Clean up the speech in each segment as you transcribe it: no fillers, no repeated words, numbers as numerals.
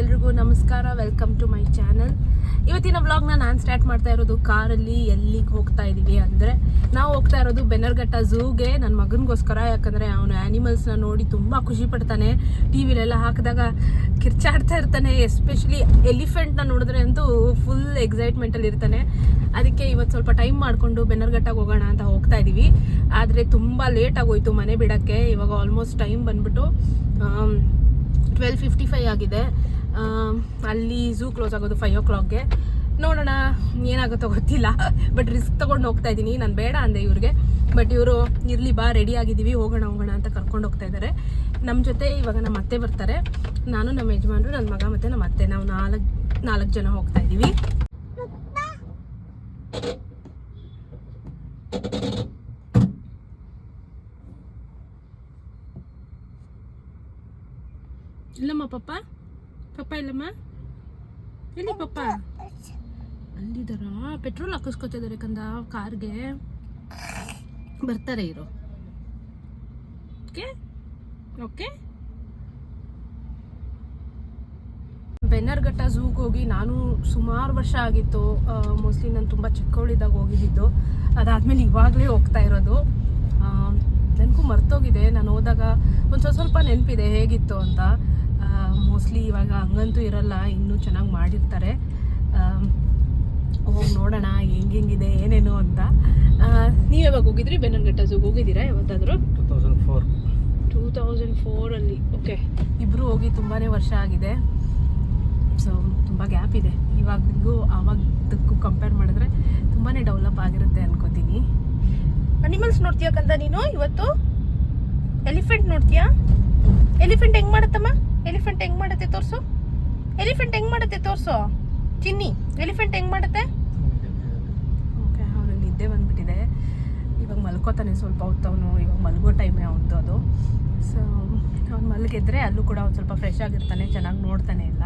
ಎಲ್ರಿಗೂ ನಮಸ್ಕಾರ. Welcome to my channel. ಇವತ್ತಿನ ವ್ಲಾಗ್ನ ನಾನು ಸ್ಟಾರ್ಟ್ ಮಾಡ್ತಾ ಇರೋದು ಕಾರಲ್ಲಿ. ಎಲ್ಲಿಗೆ ಹೋಗ್ತಾ ಇದ್ದೀವಿ ಅಂದರೆ ನಾವು ಹೋಗ್ತಾ ಇರೋದು ಬೆನ್ನರ್ಘಟ್ಟ ಝೂಗೆ ನನ್ನ ಮಗನಿಗೋಸ್ಕರ. ಯಾಕಂದರೆ ಅವನು ಆ್ಯನಿಮಲ್ಸ್ನ ನೋಡಿ ತುಂಬ ಖುಷಿ ಪಡ್ತಾನೆ. ಟಿ ವಿಲೆಲ್ಲ ಹಾಕಿದಾಗ ಕಿರ್ಚಾಡ್ತಾ ಇರ್ತಾನೆ. ಎಸ್ಪೆಷಲಿ ಎಲಿಫೆಂಟ್ನ ನೋಡಿದ್ರೆ ಅಂತೂ ಫುಲ್ ಎಕ್ಸೈಟ್ಮೆಂಟಲ್ಲಿ ಇರ್ತಾನೆ. ಅದಕ್ಕೆ ಇವತ್ತು ಸ್ವಲ್ಪ ಟೈಮ್ ಮಾಡಿಕೊಂಡು ಬೆನ್ನರ್ಘಟ್ಟಗೆ ಹೋಗೋಣ ಅಂತ ಹೋಗ್ತಾ ಇದ್ದೀವಿ. ಆದರೆ ತುಂಬ ಲೇಟ್ ಆಗೋಯ್ತು ಮನೆ ಬಿಡೋಕ್ಕೆ. ಇವಾಗ ಆಲ್ಮೋಸ್ಟ್ ಟೈಮ್ ಬಂದ್ಬಿಟ್ಟು 12:55 ಆಗಿದೆ. ಅಲ್ಲಿ ಝೂ ಕ್ಲೋಸ್ ಆಗೋದು 5 o'clockಗೆ. ನೋಡೋಣ ಏನಾಗುತ್ತೋ ಗೊತ್ತಿಲ್ಲ, ಬಟ್ ರಿಸ್ಕ್ ತೊಗೊಂಡು ಹೋಗ್ತಾ ಇದ್ದೀನಿ. ನಾನು ಬೇಡ ಅಂದೆ ಇವ್ರಿಗೆ, ಬಟ್ ಇವರು ಇರಲಿ ಬಾ ರೆಡಿ ಆಗಿದ್ದೀವಿ ಹೋಗೋಣ ಅಂತ ಕರ್ಕೊಂಡು ಹೋಗ್ತಾ ಇದ್ದಾರೆ. ನಮ್ಮ ಜೊತೆ ಇವಾಗ ನಮ್ಮ ಅತ್ತೆ ಬರ್ತಾರೆ. ನಾನು, ನಮ್ಮ ಯಜಮಾನರು, ನನ್ನ ಮಗ ಮತ್ತು ನಮ್ಮ ಅತ್ತೆ, ನಾವು ನಾಲ್ಕು ಜನ ಹೋಗ್ತಾ ಇದ್ದೀವಿ. ಇಲ್ಲಮ್ಮ ಪಪ್ಪ ಇಲ್ಲಮ್ಮ, ಎಲ್ಲಿ ಪಪ್ಪ? ಅಲ್ಲಿದ್ದಾರಾ? ಪೆಟ್ರೋಲ್ ಹಾಕಿಸ್ಕೊತಿದ್ದಾರೆ ಕಂದ ಕಾರ್ಗೆ. ಬರ್ತಾರೆ ಇರು. Okay okay. ಬೆನ್ನರ್ಘಟ್ಟ ಝೂಗೆ ಹೋಗಿ ನಾನು ಸುಮಾರು ವರ್ಷ ಆಗಿತ್ತು. ಮೋಸ್ಟ್ಲಿ ನಾನು ತುಂಬ ಚಿಕ್ಕವಳಿದ್ದಾಗ ಹೋಗಿದ್ದು. ಅದಾದಮೇಲೆ ಇವಾಗಲೇ ಹೋಗ್ತಾ ಇರೋದು. ನನಗೂ ಮರ್ತೋಗಿದೆ. ನಾನು ಹೋದಾಗ ಒಂದು ಸ್ವಲ್ಪ ನೆನಪಿದೆ ಹೇಗಿತ್ತು ಅಂತ. ಮೋಸ್ಟ್ಲಿ ಇವಾಗ ಹಂಗಂತೂ ಇರಲ್ಲ, ಇನ್ನೂ ಚೆನ್ನಾಗಿ ಮಾಡಿರ್ತಾರೆ. ಹೋಗಿ ನೋಡೋಣ ಹೆಂಗಿದೆ ಏನೇನು ಅಂತ. ನೀವು ಯಾವಾಗ ಹೋಗಿದ್ರಿ ಬೆನ್ನರ್ಘಟ್ಟ ಝೂಗೆ? ಹೋಗಿದ್ದೀರಾ ಯಾವತ್ತಾದರೂ? 2004 ಓಕೆ. ಇಬ್ಬರು ಹೋಗಿ ತುಂಬಾ ವರ್ಷ ಆಗಿದೆ. ಸೊ ತುಂಬ ಗ್ಯಾಪ್ ಇದೆ. ಇವಾಗಿಗೂ ಆವಾಗದಕ್ಕೂ ಕಂಪೇರ್ ಮಾಡಿದ್ರೆ ತುಂಬಾ ಡೆವಲಪ್ ಆಗಿರುತ್ತೆ ಅನ್ಕೋತೀನಿ. ಅನಿಮಲ್ಸ್ ನೋಡ್ತೀಯಾ ಕಂದ ನೀನು ಇವತ್ತು? ಎಲಿಫೆಂಟ್ ನೋಡ್ತೀಯಾ? ಎಲಿಫೆಂಟ್ ಹೆಂಗೆ ಮಾಡುತ್ತಮ್ಮ? ಎಲಿಫೆಂಟ್ ಹೆಂಗೆ ಮಾಡುತ್ತೆ ತೋರಿಸು. ಎಲಿಫೆಂಟ್ ಹೆಂಗೆ ಮಾಡುತ್ತೆ ತೋರಿಸು ಚಿನ್ನಿ. ಎಲಿಫೆಂಟ್ ಹೆಂಗೆ ಮಾಡುತ್ತೆ? ಓಕೆ, ಅವನು ನಿದ್ದೆ ಬಂದ್ಬಿಟ್ಟಿದೆ. ಇವಾಗ ಮಲ್ಕೋತಾನೆ ಸ್ವಲ್ಪ ಹೊತ್ತು. ಅವನು ಇವಾಗ ಮಲ್ಗೋ ಟೈಮೇ ಅವನದು ಅದು. ಸೊ ಅವ್ನು ಮಲಗಿದ್ರೆ ಅಲ್ಲೂ ಕೂಡ ಒಂದು ಸ್ವಲ್ಪ ಫ್ರೆಶ್ ಆಗಿರ್ತಾನೆ, ಚೆನ್ನಾಗಿ ನೋಡ್ತಾನೆ ಎಲ್ಲ.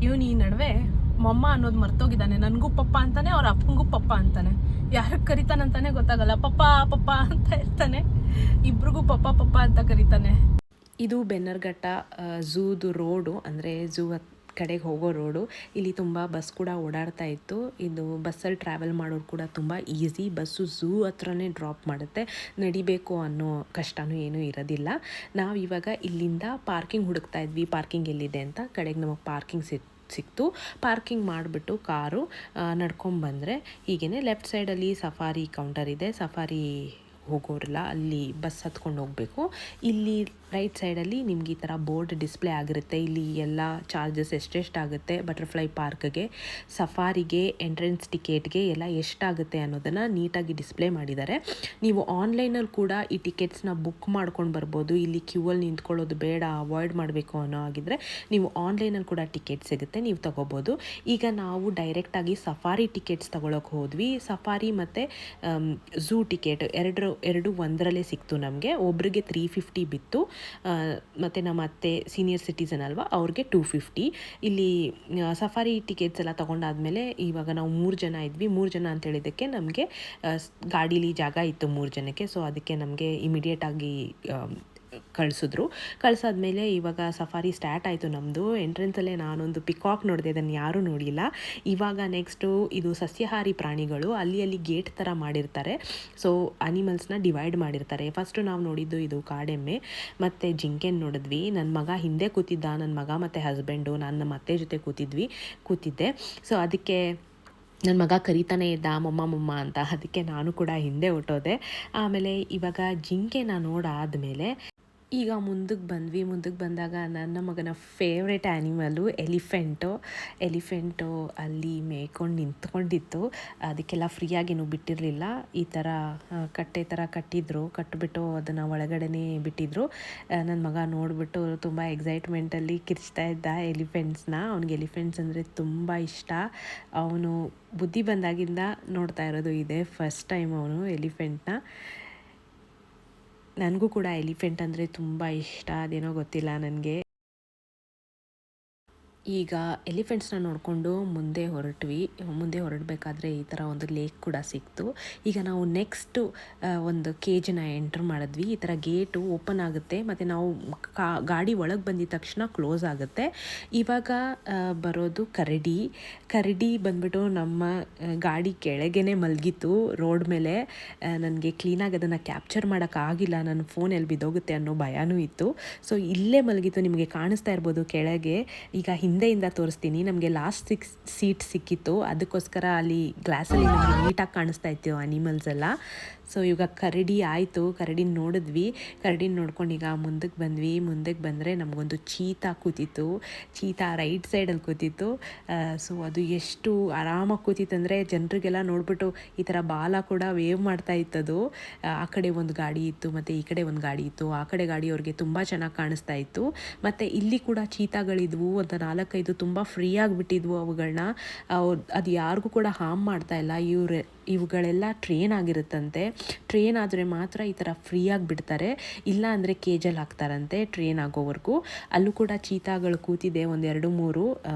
ಇವನು ಈ ನಡುವೆ ಮಮ್ಮ ಅನ್ನೋದು ಮರ್ತೋಗಿದ್ದಾನೆ. ನನಗೂ ಪಪ್ಪ ಅಂತಾನೆ, ಅವ್ರ ಅಪ್ಪನಿಗೂ ಪಪ್ಪ ಅಂತಾನೆ. ಯಾರಿಗೆ ಕರಿತಾನಂತಾನೆ ಗೊತ್ತಾಗಲ್ಲ. ಪಪ್ಪ ಅಂತ ಇರ್ತಾನೆ. ಇಬ್ರಿಗೂ ಪಪ್ಪ ಅಂತ ಕರಿತಾನೆ. ಇದು ಬೆನ್ನರ್ಘಟ್ಟ ಝೂದು ರೋಡು, ಅಂದರೆ ಝೂ ಕಡೆಗೆ ಹೋಗೋ ರೋಡು. ಇಲ್ಲಿ ತುಂಬ ಬಸ್ ಕೂಡ ಓಡಾಡ್ತಾ ಇತ್ತು. ಇದು ಬಸ್ಸಲ್ಲಿ ಟ್ರಾವೆಲ್ ಮಾಡೋರು ಕೂಡ ತುಂಬ ಈಸಿ. ಬಸ್ಸು ಝೂ ಹತ್ರನೇ ಡ್ರಾಪ್ ಮಾಡುತ್ತೆ. ನಡಿಬೇಕು ಅನ್ನೋ ಕಷ್ಟನೂ ಏನೂ ಇರೋದಿಲ್ಲ. ನಾವು ಇವಾಗ ಇಲ್ಲಿಂದ ಪಾರ್ಕಿಂಗ್ ಹುಡುಕ್ತಾ ಇದ್ವಿ. ಪಾರ್ಕಿಂಗ್ ಎಲ್ಲಿದೆ ಅಂತ. ಕಡೆಗೆ ನಮಗೆ ಪಾರ್ಕಿಂಗ್ ಸಿಕ್ತು. ಪಾರ್ಕಿಂಗ್ ಮಾಡಿಬಿಟ್ಟು ಕಾರು ನಡ್ಕೊಂಬಂದರೆ ಹೀಗೇ ಲೆಫ್ಟ್ ಸೈಡಲ್ಲಿ ಸಫಾರಿ ಕೌಂಟರ್ ಇದೆ. ಸಫಾರಿ ಹೋಗೋರಿಲ್ಲ, ಅಲ್ಲಿ ಬಸ್ ಹತ್ಕೊಂಡು ಹೋಗಬೇಕು. ಇಲ್ಲಿ ರೈಟ್ ಸೈಡಲ್ಲಿ ನಿಮ್ಗೆ ಈ ಥರ ಬೋರ್ಡ್ ಡಿಸ್ಪ್ಲೇ ಆಗಿರುತ್ತೆ. ಇಲ್ಲಿ ಎಲ್ಲ ಚಾರ್ಜಸ್ ಎಷ್ಟೆಷ್ಟಾಗುತ್ತೆ, ಬಟರ್ಫ್ಲೈ ಪಾರ್ಕ್ಗೆ, ಸಫಾರಿಗೆ, ಎಂಟ್ರೆನ್ಸ್ ಟಿಕೆಟ್ಗೆ ಎಲ್ಲ ಎಷ್ಟಾಗುತ್ತೆ ಅನ್ನೋದನ್ನು ನೀಟಾಗಿ ಡಿಸ್ಪ್ಲೇ ಮಾಡಿದ್ದಾರೆ. ನೀವು ಆನ್ಲೈನಲ್ಲಿ ಕೂಡ ಈ ಟಿಕೆಟ್ಸ್ನ ಬುಕ್ ಮಾಡ್ಕೊಂಡು ಬರ್ಬೋದು. ಇಲ್ಲಿ ಕ್ಯೂವಲ್ಲಿ ನಿಂತ್ಕೊಳ್ಳೋದು ಬೇಡ, ಅವಾಯ್ಡ್ ಮಾಡಬೇಕು ಅನ್ನೋ ಆಗಿದ್ರೆ ನೀವು ಆನ್ಲೈನಲ್ಲಿ ಕೂಡ ಟಿಕೆಟ್ ಸಿಗುತ್ತೆ, ನೀವು ತೊಗೋಬೋದು. ಈಗ ನಾವು ಡೈರೆಕ್ಟಾಗಿ ಸಫಾರಿ ಟಿಕೆಟ್ಸ್ ತೊಗೊಳಕ್ಕೆ ಹೋದ್ವಿ. ಸಫಾರಿ ಮತ್ತು ಝೂ ಟಿಕೆಟ್ ಎರಡು ಒಂದರಲ್ಲೇ ಸಿಕ್ತು ನಮಗೆ. ಒಬ್ರಿಗೆ 350 ಬಿತ್ತು. ಮತ್ತು ನಮ್ಮ ಅತ್ತೆ ಸೀನಿಯರ್ ಸಿಟಿಸನ್ ಅಲ್ವಾ, ಅವ್ರಿಗೆ 250. ಇಲ್ಲಿ ಸಫಾರಿ ಟಿಕೆಟ್ಸ್ ಎಲ್ಲ ತೊಗೊಂಡಾದ್ಮೇಲೆ ಇವಾಗ ನಾವು 3 ಜನ ಇದ್ವಿ. 3 ಜನ ಅಂತ ಹೇಳಿದ್ದಕ್ಕೆ ನಮಗೆ ಗಾಡೀಲಿ ಜಾಗ ಇತ್ತು 3 ಜನಕ್ಕೆ. ಸೊ ಅದಕ್ಕೆ ನಮಗೆ ಇಮಿಡಿಯೇಟಾಗಿ ಕಳಿಸಾದ್ಮೇಲೆ ಇವಾಗ ಸಫಾರಿ ಸ್ಟಾರ್ಟ್ ಆಯಿತು ನಮ್ಮದು. ಎಂಟ್ರೆನ್ಸಲ್ಲೇ ನಾನೊಂದು ಪಿಕಾಕ್ ನೋಡಿದೆ, ಅದನ್ನು ಯಾರೂ ನೋಡಿಲ್ಲ. ಇವಾಗ ನೆಕ್ಸ್ಟು ಇದು ಸಸ್ಯಾಹಾರಿ ಪ್ರಾಣಿಗಳು. ಅಲ್ಲಿ ಗೇಟ್ ಥರ ಮಾಡಿರ್ತಾರೆ. ಸೊ ಅನಿಮಲ್ಸ್ನ ಡಿವೈಡ್ ಮಾಡಿರ್ತಾರೆ. ಫಸ್ಟು ನಾವು ನೋಡಿದ್ದು ಇದು ಕಾಡೆಮ್ಮೆ ಮತ್ತು ಜಿಂಕೆನ ನೋಡಿದ್ವಿ. ನನ್ನ ಮಗ ಹಿಂದೆ ಕೂತಿದ್ದ. ನನ್ನ ಮಗ ಮತ್ತು ಹಸ್ಬೆಂಡು, ನಾನು ನಮ್ಮ ಅತ್ತೆ ಜೊತೆ ಕೂತಿದ್ದೆ. ಸೊ ಅದಕ್ಕೆ ನನ್ನ ಮಗ ಕರಿತಾನೆ ಇದ್ದ ಮಮ್ಮ ಅಂತ. ಅದಕ್ಕೆ ನಾನು ಕೂಡ ಹಿಂದೆ ಹೊಟ್ಟೋದೆ. ಆಮೇಲೆ ಇವಾಗ ಜಿಂಕೆನ ನೋಡಾದಮೇಲೆ ಈಗ ಮುಂದಕ್ಕೆ ಬಂದಾಗ ನನ್ನ ಮಗನ ಫೇವ್ರೆಟ್ ಆ್ಯನಿಮಲು ಎಲಿಫೆಂಟು ಅಲ್ಲಿ ಮೇಯ್ಕೊಂಡು ನಿಂತ್ಕೊಂಡಿತ್ತು. ಅದಕ್ಕೆಲ್ಲ ಫ್ರೀಯಾಗೇನು ಬಿಟ್ಟಿರಲಿಲ್ಲ. ಈ ಥರ ಕಟ್ಟೆ ಥರ ಕಟ್ಟಿಬಿಟ್ಟು ಅದನ್ನು ಒಳಗಡೆನೇ ಬಿಟ್ಟಿದ್ರು. ನನ್ನ ಮಗ ನೋಡಿಬಿಟ್ಟು ತುಂಬ ಎಕ್ಸೈಟ್ಮೆಂಟಲ್ಲಿ ಕಿರ್ಚ್ತಾ ಇದ್ದ ಎಲಿಫೆಂಟ್ಸ್ನ. ಅವ್ನಿಗೆ ಎಲಿಫೆಂಟ್ಸ್ ಅಂದರೆ ತುಂಬ ಇಷ್ಟ. ಅವನು ಬುದ್ಧಿ ಬಂದಾಗಿಂದ ನೋಡ್ತಾ ಇರೋದು ಇದೆ ಫಸ್ಟ್ ಟೈಮ್ ಅವನು ಎಲಿಫೆಂಟ್ನ. ನನಗೂ ಕೂಡ ಎಲಿಫೆಂಟ್ ಅಂದರೆ ತುಂಬ ಇಷ್ಟ. ಅದೇನೋ ಗೊತ್ತಿಲ್ಲ ನನಗೆ. ಈಗ ಎಲಿಫೆಂಟ್ಸ್ನ ನೋಡಿಕೊಂಡು ಮುಂದೆ ಹೊರಡಬೇಕಾದ್ರೆ ಈ ಥರ ಒಂದು ಲೇಕ್ ಕೂಡ ಸಿಕ್ತು. ಈಗ ನಾವು ನೆಕ್ಸ್ಟು ಒಂದು ಕೇಜನ್ನ ಎಂಟ್ರ್ ಮಾಡಿದ್ವಿ. ಈ ಥರ ಗೇಟು ಓಪನ್ ಆಗುತ್ತೆ ಮತ್ತು ನಾವು ಗಾಡಿ ಒಳಗೆ ಬಂದಿದ ತಕ್ಷಣ ಕ್ಲೋಸ್ ಆಗುತ್ತೆ. ಇವಾಗ ಬರೋದು ಕರಡಿ ಬಂದ್ಬಿಟ್ಟು ನಮ್ಮ ಗಾಡಿ ಕೆಳಗೇ ಮಲಗಿತ್ತು ರೋಡ್ ಮೇಲೆ. ನನಗೆ ಕ್ಲೀನಾಗಿ ಅದನ್ನು ಕ್ಯಾಪ್ಚರ್ ಮಾಡೋಕ್ಕಾಗಿಲ್ಲ, ನನ್ನ ಫೋನ್ ಎಲ್ಲಿ ಬಿದ್ದೋಗುತ್ತೆ ಅನ್ನೋ ಭಯನೂ ಇತ್ತು. ಸೊ ಇಲ್ಲೇ ಮಲಗಿತ್ತು, ನಿಮಗೆ ಕಾಣಿಸ್ತಾ ಇರ್ಬೋದು ಕೆಳಗೆ. ಈಗ ಹಿಂದೆಯಿಂದ ತೋರಿಸ್ತೀನಿ. ನಮಗೆ ಲಾಸ್ಟ್ ಸೀಟ್ ಸಿಕ್ಕಿತ್ತು, ಅದಕ್ಕೋಸ್ಕರ ಅಲ್ಲಿ ಗ್ಲಾಸಲ್ಲಿ ನಮಗೆ ನೀಟಾಗಿ ಕಾಣಿಸ್ತಾ ಇತ್ತು ಅನಿಮಲ್ಸ್ ಎಲ್ಲ. ಸೊ ಇವಾಗ ಕರಡಿ ಆಯಿತು, ಕರಡಿನ ನೋಡಿದ್ವಿ. ಕರಡಿನ ನೋಡ್ಕೊಂಡು ಈಗ ಮುಂದಕ್ಕೆ ಬಂದರೆ ನಮಗೊಂದು ಚೀತಾ ಕೂತಿತ್ತು. ಚೀತಾ ರೈಟ್ ಸೈಡಲ್ಲಿ ಕೂತಿತ್ತು. ಸೊ ಅದು ಎಷ್ಟು ಆರಾಮಾಗಿ ಕೂತಿತ್ತಂದರೆ ಜನರಿಗೆಲ್ಲ ನೋಡಿಬಿಟ್ಟು ಈ ಥರ ಬಾಲ ಕೂಡ ವೇವ್ ಮಾಡ್ತಾ ಇತ್ತದು. ಆ ಕಡೆ ಒಂದು ಗಾಡಿ ಇತ್ತು ಮತ್ತು ಈ ಕಡೆ ಒಂದು ಗಾಡಿ ಇತ್ತು. ಆ ಕಡೆ ಗಾಡಿ ಅವ್ರಿಗೆ ತುಂಬ ಚೆನ್ನಾಗಿ ಕಾಣಿಸ್ತಾ ಇತ್ತು. ಮತ್ತು ಇಲ್ಲಿ ಕೂಡ ಚೀತಾಗಳಿದ್ವು, ಒಂದು 4-5 ತುಂಬ ಫ್ರೀ ಆಗಿಬಿಟ್ಟಿದ್ವು ಅವುಗಳನ್ನ. ಅದು ಯಾರಿಗೂ ಕೂಡ ಹಾರ್ಮ್ ಮಾಡ್ತಾ ಇಲ್ಲ. ಇವುಗಳೆಲ್ಲ ಟ್ರೈನ್ ಆಗಿರುತ್ತಂತೆ. ಟ್ರೈನ್ ಆದರೆ ಮಾತ್ರ ಈ ಥರ ಫ್ರೀಯಾಗಿ ಬಿಡ್ತಾರೆ, ಇಲ್ಲ ಅಂದರೆ ಕೇಜಲ್ಲಿ ಹಾಕ್ತಾರಂತೆ ಟ್ರೈನ್ ಆಗೋವರೆಗೂ. ಅಲ್ಲೂ ಕೂಡ ಚೀತಾಗಳು ಕೂತಿದೆ 1-2-3.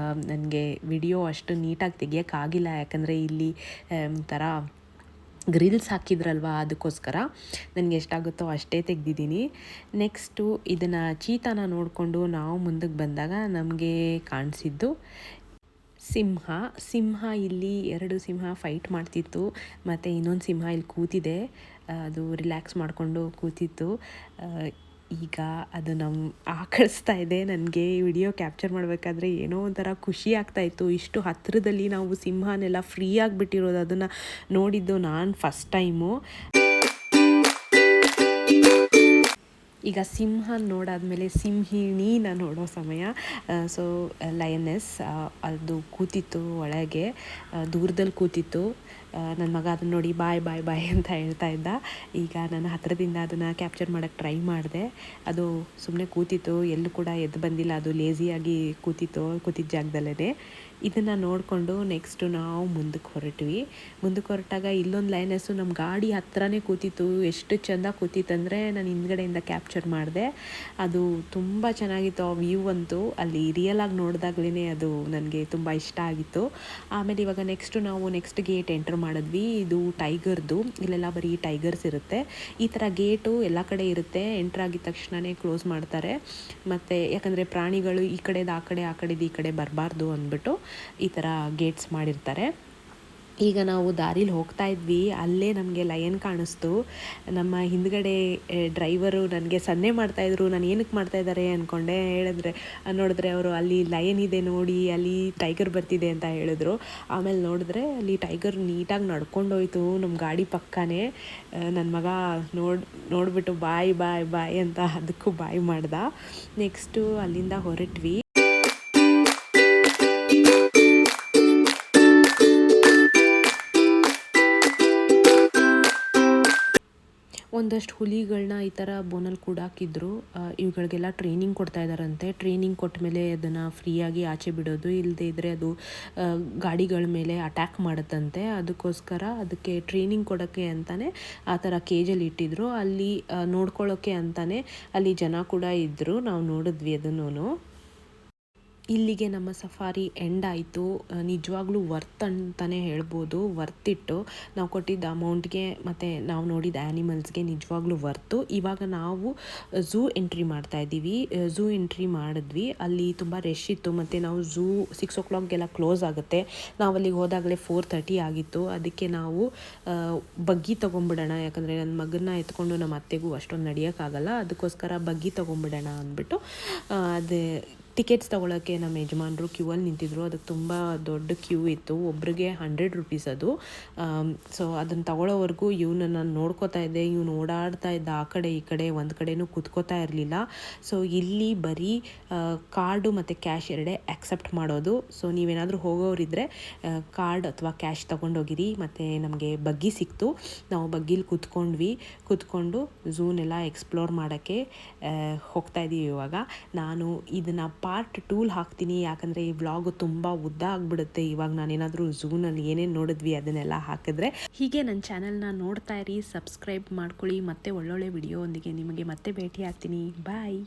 ನನಗೆ ವಿಡಿಯೋ ಅಷ್ಟು ನೀಟಾಗಿ ತೆಗಿಯೋಕ್ಕಾಗಿಲ್ಲ, ಯಾಕಂದರೆ ಇಲ್ಲಿ ಒಂಥರ ಗ್ರಿಲ್ಸ್ ಹಾಕಿದ್ರಲ್ವ, ಅದಕ್ಕೋಸ್ಕರ ನನಗೆ ಎಷ್ಟಾಗುತ್ತೋ ಅಷ್ಟೇ ತೆಗೆದಿದ್ದೀನಿ. ನೆಕ್ಸ್ಟು ಇದನ್ನು ಚೀತಾನ ನೋಡಿಕೊಂಡು ನಾವು ಮುಂದಕ್ಕೆ ಬಂದಾಗ ನಮಗೆ ಕಾಣಿಸಿದ್ದು ಸಿಂಹ. ಇಲ್ಲಿ 2 ಸಿಂಹ ಫೈಟ್ ಮಾಡ್ತಿತ್ತು ಮತ್ತು ಇನ್ನೊಂದು ಸಿಂಹ ಇಲ್ಲಿ ಕೂತಿದೆ, ಅದು ರಿಲ್ಯಾಕ್ಸ್ ಮಾಡಿಕೊಂಡು ಕೂತಿತ್ತು. ಈಗ ಅದು ಆಕಳಿಸ್ತಾ ಇದೆ. ನನಗೆ ವಿಡಿಯೋ ಕ್ಯಾಪ್ಚರ್ ಮಾಡಬೇಕಾದ್ರೆ ಏನೋ ಒಂಥರ ಖುಷಿ ಆಗ್ತಾಯಿತ್ತು. ಇಷ್ಟು ಹತ್ತಿರದಲ್ಲಿ ನಾವು ಸಿಂಹನೆಲ್ಲ ಫ್ರೀ ಆಗಿಬಿಟ್ಟಿರೋದು ಅದನ್ನು ನೋಡಿದ್ದು ನಾನು ಫಸ್ಟ್ ಟೈಮು. ಈಗ ಸಿಂಹ ನೋಡಾದ್ಮೇಲೆ ಸಿಂಹಿಣಿನ ನೋಡೋ ಸಮಯ. ಸೊ ಲಯನೆಸ್ ಅದು ಕೂತಿತ್ತು ಒಳಗೆ, ದೂರದಲ್ಲಿ ಕೂತಿತ್ತು. ನನ್ನ ಮಗ ಅದನ್ನು ನೋಡಿ ಬಾಯ್ ಬಾಯ್ ಬಾಯ್ ಅಂತ ಹೇಳ್ತಾ ಇದ್ದ. ಈಗ ನಾನು ಹತ್ತಿರದಿಂದ ಅದನ್ನು ಕ್ಯಾಪ್ಚರ್ ಮಾಡೋಕ್ಕೆ ಟ್ರೈ ಮಾಡಿದೆ. ಅದು ಸುಮ್ಮನೆ ಕೂತಿತ್ತು, ಎಲ್ಲೂ ಕೂಡ ಎದ್ದು ಬಂದಿಲ್ಲ, ಅದು ಲೇಸಿಯಾಗಿ ಕೂತಿದ್ದ ಜಾಗದಲ್ಲೇ. ಇದನ್ನು ನೋಡಿಕೊಂಡು ನೆಕ್ಸ್ಟು ನಾವು ಮುಂದಕ್ಕೆ ಹೊರಟಾಗ ಇಲ್ಲೊಂದು ಲೈನಸ್ಸು ನಮ್ಮ ಗಾಡಿ ಹತ್ರನೇ ಕೂತಿತ್ತು. ಎಷ್ಟು ಚೆಂದ ಕೂತಿತ್ತಂದರೆ ನಾನು ಹಿಂದ್ಗಡೆಯಿಂದ ಕ್ಯಾಪ್ಚರ್ ಮಾಡಿದೆ. ಅದು ತುಂಬ ಚೆನ್ನಾಗಿತ್ತು ಆ ವ್ಯೂ ಅಂತೂ. ಅಲ್ಲಿ ರಿಯಲಾಗಿ ನೋಡಿದಾಗಲೇ ಅದು ನನಗೆ ತುಂಬ ಇಷ್ಟ ಆಗಿತ್ತು. ಆಮೇಲೆ ಇವಾಗ ನಾವು ನೆಕ್ಸ್ಟ್ ಗೇಟ್ ಎಂಟರ್ ಮಾಡಿದ್ವಿ. ಇದು ಟೈಗರ್ದು, ಇಲ್ಲೆಲ್ಲ ಬರೀ ಟೈಗರ್ಸ್ ಇರುತ್ತೆ. ಈ ಥರ ಗೇಟು ಎಲ್ಲ ಕಡೆ ಇರುತ್ತೆ, ಎಂಟ್ರ್ ಆಗಿದ ತಕ್ಷಣವೇ ಕ್ಲೋಸ್ ಮಾಡ್ತಾರೆ. ಮತ್ತು ಯಾಕಂದರೆ ಪ್ರಾಣಿಗಳು ಈ ಕಡೆದು ಆ ಕಡೆದು ಈ ಕಡೆ ಬರಬಾರ್ದು ಅಂದ್ಬಿಟ್ಟು ಈ ಥರ ಗೇಟ್ಸ್ ಮಾಡಿರ್ತಾರೆ. ಈಗ ನಾವು ದಾರಿಲಿ ಹೋಗ್ತಾ ಇದ್ವಿ, ಅಲ್ಲೇ ನಮಗೆ ಲಯನ್ ಕಾಣಿಸ್ತು. ನಮ್ಮ ಹಿಂದ್ಗಡೆ ಡ್ರೈವರು ನನಗೆ ಸನ್ನೆ ಮಾಡ್ತಾಯಿದ್ರು, ನಾನು ಏನಕ್ಕೆ ಮಾಡ್ತಾಯಿದ್ದಾರೆ ಅಂದ್ಕೊಂಡೆ. ನೋಡಿದ್ರೆ ಅವರು ಅಲ್ಲಿ ಲಯನ್ ಇದೆ ನೋಡಿ, ಅಲ್ಲಿ ಟೈಗರ್ ಬರ್ತಿದೆ ಅಂತ ಹೇಳಿದ್ರು. ಆಮೇಲೆ ನೋಡಿದ್ರೆ ಅಲ್ಲಿ ಟೈಗರ್ ನೀಟಾಗಿ ನಡ್ಕೊಂಡೋಯ್ತು ನಮ್ಮ ಗಾಡಿ ಪಕ್ಕನೇ. ನನ್ನ ಮಗ ನೋಡಿಬಿಟ್ಟು ಬಾಯ್ ಬಾಯ್ ಬಾಯ್ ಅಂತ ಅದಕ್ಕೂ ಬಾಯ್ ಮಾಡ್ದ. ನೆಕ್ಸ್ಟು ಅಲ್ಲಿಂದ ಹೊರಟ್ವಿ. ಒಂದಷ್ಟು ಹುಲಿಗಳನ್ನ ಈ ಥರ ಬೋನಲ್ಲಿ ಕೂಡಾಕಿದ್ರು. ಇವುಗಳಿಗೆಲ್ಲ ಟ್ರೈನಿಂಗ್ ಕೊಡ್ತಾ ಇದ್ದಾರಂತೆ. ಟ್ರೈನಿಂಗ್ ಕೊಟ್ಟ ಮೇಲೆ ಅದನ್ನು ಫ್ರೀಯಾಗಿ ಆಚೆ ಬಿಡೋದು, ಇಲ್ಲದೇ ಇದ್ದರೆ ಅದು ಗಾಡಿಗಳ ಮೇಲೆ ಅಟ್ಯಾಕ್ ಮಾಡುತ್ತಂತೆ. ಅದಕ್ಕೋಸ್ಕರ ಅದಕ್ಕೆ ಟ್ರೈನಿಂಗ್ ಕೊಡೋಕ್ಕೆ ಅಂತಲೇ ಆ ಥರ ಕೇಜಲ್ಲಿ ಇಟ್ಟಿದ್ರು. ಅಲ್ಲಿ ನೋಡ್ಕೊಳ್ಳೋಕ್ಕೆ ಅಂತಲೇ ಅಲ್ಲಿ ಜನ ಕೂಡ ಇದ್ದರು, ನಾವು ನೋಡಿದ್ವಿ ಅದನ್ನು. ಇಲ್ಲಿಗೆ ನಮ್ಮ ಸಫಾರಿ ಎಂಡ್ ಆಯಿತು. ನಿಜವಾಗ್ಲೂ ವರ್ತ್ ಅಂತಲೇ ಹೇಳ್ಬೋದು. ವರ್ತಿಟ್ಟು ನಾವು ಕೊಟ್ಟಿದ್ದ ಅಮೌಂಟ್ಗೆ ಮತ್ತು ನಾವು ನೋಡಿದ ಆ್ಯನಿಮಲ್ಸ್ಗೆ ನಿಜವಾಗ್ಲೂ ವರ್ತು. ಇವಾಗ ನಾವು ಝೂ ಎಂಟ್ರಿ ಮಾಡ್ತಾಯಿದ್ದೀವಿ. ಝೂ ಎಂಟ್ರಿ ಮಾಡಿದ್ವಿ, ಅಲ್ಲಿ ತುಂಬ ರಶ್ ಇತ್ತು ಮತ್ತು ನಾವು ಝೂ 6 o'clockಗೆಲ್ಲ ಕ್ಲೋಸ್ ಆಗುತ್ತೆ. ನಾವು ಅಲ್ಲಿಗೆ ಹೋದಾಗಲೇ 4:30 ಆಗಿತ್ತು. ಅದಕ್ಕೆ ನಾವು ಬಗ್ಗಿ ತೊಗೊಂಬಿಡೋಣ, ಯಾಕಂದರೆ ನನ್ನ ಮಗನ್ನ ಎತ್ಕೊಂಡು ನಮ್ಮ ಅತ್ತೆಗೂ ಅಷ್ಟೊಂದು ನಡೆಯೋಕ್ಕಾಗಲ್ಲ. ಅದಕ್ಕೋಸ್ಕರ ಬಗ್ಗಿ ತೊಗೊಂಬಿಡೋಣ ಅಂದ್ಬಿಟ್ಟು ಅದೇ ಟಿಕೆಟ್ಸ್ ತೊಗೊಳಕ್ಕೆ ನಮ್ಮ ಯಜಮಾನರು ಕ್ಯೂವಲ್ಲಿ ನಿಂತಿದ್ರು. ಅದಕ್ಕೆ ತುಂಬ ದೊಡ್ಡ ಕ್ಯೂ ಇತ್ತು, ಒಬ್ರಿಗೆ 100 rupees ಅದು. ಸೊ ಅದನ್ನು ತೊಗೊಳ್ಳೋವರೆಗೂ ಇವನನ್ನು ನೋಡ್ಕೋತಾ ಇದ್ದೆ. ಇವನು ಓಡಾಡ್ತಾ ಇದ್ದ ಆ ಕಡೆ ಈ ಕಡೆ, ಒಂದು ಕಡೆನೂ ಕೂತ್ಕೋತಾ ಇರಲಿಲ್ಲ. ಸೊ ಇಲ್ಲಿ ಬರೀ ಕಾರ್ಡು ಮತ್ತು ಕ್ಯಾಶ್ ಎರಡೇ ಆಕ್ಸೆಪ್ಟ್ ಮಾಡೋದು. ಸೊ ನೀವೇನಾದರೂ ಹೋಗೋರಿದ್ದರೆ ಕಾರ್ಡ್ ಅಥವಾ ಕ್ಯಾಶ್ ತೊಗೊಂಡೋಗಿರಿ. ಮತ್ತು ನಮಗೆ ಬಗ್ಗಿ ಸಿಕ್ತು, ನಾವು ಬಗ್ಗಿಲಿ ಕೂತ್ಕೊಂಡು ಝೂನೆಲ್ಲ ಎಕ್ಸ್ಪ್ಲೋರ್ ಮಾಡೋಕ್ಕೆ ಹೋಗ್ತಾಯಿದ್ದೀವಿ. ಇವಾಗ ನಾನು ಇದನ್ನು ಪಾರ್ಟ್ 2 ಹಾಕ್ತೀನಿ, ಯಾಕಂದರೆ ಈ ವ್ಲಾಗು ತುಂಬ ಉದ್ದ ಆಗಿಬಿಡುತ್ತೆ. ಇವಾಗ ನಾನೇನಾದರೂ ಝೂನಲ್ಲಿ ಏನೇನು ನೋಡಿದ್ವಿ ಅದನ್ನೆಲ್ಲ ಹಾಕಿದ್ರೆ. ಹೀಗೆ ನನ್ನ ಚಾನಲ್ನ ನೋಡ್ತಾ ಇರಿ, ಸಬ್ಸ್ಕ್ರೈಬ್ ಮಾಡ್ಕೊಳ್ಳಿ. ಮತ್ತೆ ಒಳ್ಳೊಳ್ಳೆ ವಿಡಿಯೋ ಒಂದಿಗೆ ನಿಮಗೆ ಮತ್ತೆ ಭೇಟಿ ಆಗ್ತೀನಿ. ಬಾಯ್.